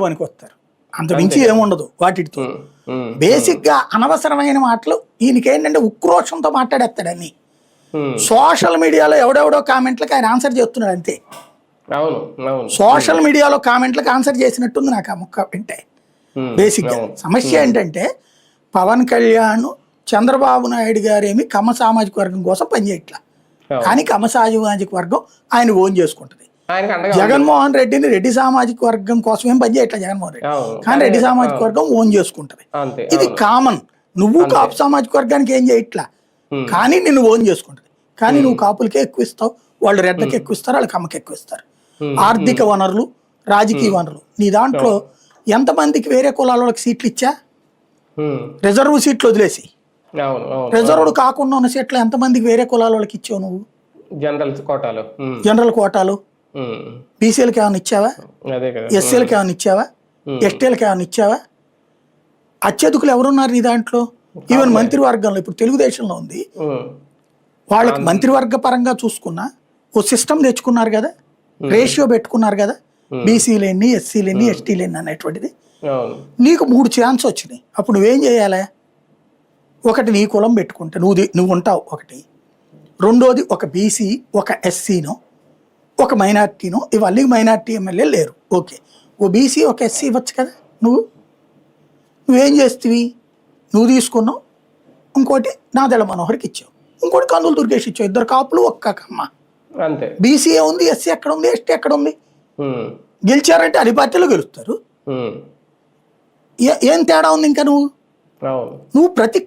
పనికి వస్తారు, అంత మించి ఏముండదు వాటితో. బేసిక్ గా అనవసరమైన మాటలు ఈయనకేంటంటే ఉక్రోషంతో మాట్లాడేస్తాడు అన్ని. సోషల్ మీడియాలో ఎవడెవడో కామెంట్లకు ఆయన ఆన్సర్ చేస్తున్నాడు అంతే. సోషల్ మీడియాలో కామెంట్లకు ఆన్సర్ చేసినట్టుంది నాకు ఆ ముక్క వింటే. బేసిక్ గా సమస్య ఏంటంటే పవన్ కళ్యాణ్ చంద్రబాబు నాయుడు గారేమి కమ్మ సామాజిక వర్గం కోసం పనిచేయట్లా, కానీ కమ్మ సామాజిక వర్గం ఆయన ఓన్ చేసుకుంటది. జగన్మోహన్ రెడ్డిని రెడ్డి సామాజిక వర్గం కోసం ఏం పనిచేయట్లా జగన్మోహన్ రెడ్డి, కానీ రెడ్డి సామాజిక వర్గం ఓన్ చేసుకుంటది. ఇది కామన్. నువ్వు కాపు సామాజిక వర్గానికి ఏం చేయట్లా, కానీ నిన్ను ఓన్ చేసుకుంటది. కానీ నువ్వు కాపులకే ఎక్కువ ఇస్తావు, వాళ్ళు రెడ్లకి ఎక్కువ ఇస్తారు, వాళ్ళు కమ్మకి ఎక్కువ ఇస్తారు. ఆర్థిక వనరులు, రాజకీయ వనరులు. నీ దాంట్లో ఎంతమందికి వేరే కులాల వాళ్ళకి సీట్లు ఇచ్చా? రిజర్వ్ సీట్లు వదిలేసి రిజర్వ్డ్ కాకుండా ఉన్న సీట్లు ఎంతమందికి వేరే కులాల వాళ్ళకి ఇచ్చావు నువ్వు? జనరల్ కోటాలు బీసీలకు ఏమైనా ఇచ్చావా? ఎస్సీలకు ఏమైనా ఇచ్చావా? ఎస్టీలకు ఏమైనా ఇచ్చావా? అత్యధికులు ఎవరున్నారు నీ దాంట్లో? ఈవెన్ మంత్రివర్గంలో ఇప్పుడు తెలుగుదేశంలో ఉంది, వాళ్ళకి మంత్రివర్గ పరంగా చూసుకున్నా ఓ సిస్టమ్ తెచ్చుకున్నారు కదా, రేషియో పెట్టుకున్నారు కదా, బీసీలేని ఎస్సీలేని ఎస్టీలేని అనేటువంటిది. నీకు 3 ఛాన్స్ వచ్చినాయి. అప్పుడు నువ్వేం చేయాలి? ఒకటి నీ కులం పెట్టుకుంటే నువ్వు ఉంటావు ఒకటి, రెండోది ఒక బీసీ ఒక ఎస్సీనో ఒక మైనార్టీనో. ఇవన్నీ మైనార్టీ ఎమ్మెల్యే లేరు, ఓకే, ఓ బీసీ ఒక ఎస్సీ ఇవ్వచ్చు కదా. నువ్వేం చేస్తేవి? నువ్వు తీసుకున్నావు, ఇంకోటి నాదెళ్ల మనోహర్కి ఇచ్చావు, ఇంకోటి కందులు దుర్గేష్ ఇచ్చావు. 2 కాపులు ఒక్క కమ్మ. బీసీ ఉంది, ఎస్సీ ఎక్కడ ఉంది, ఎస్టీ ఎక్కడ ఉంది? గెలిచారంటే అన్ని పార్టీలో గెలుస్తారు. ఏం తేడా ఉంది ఇంకా? నువ్వు ప్రతి